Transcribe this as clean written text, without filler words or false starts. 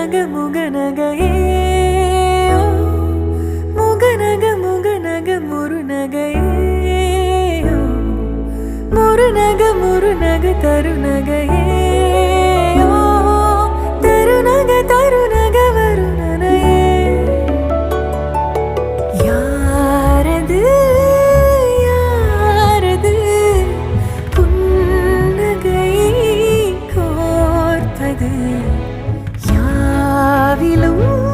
முகநகையே முகநக முகநக முருநகையே முருநக தருநகையே தருநக தருநக வருணனையே யாரது யாரது புன்னகை கோர்த்தது யாவிலும்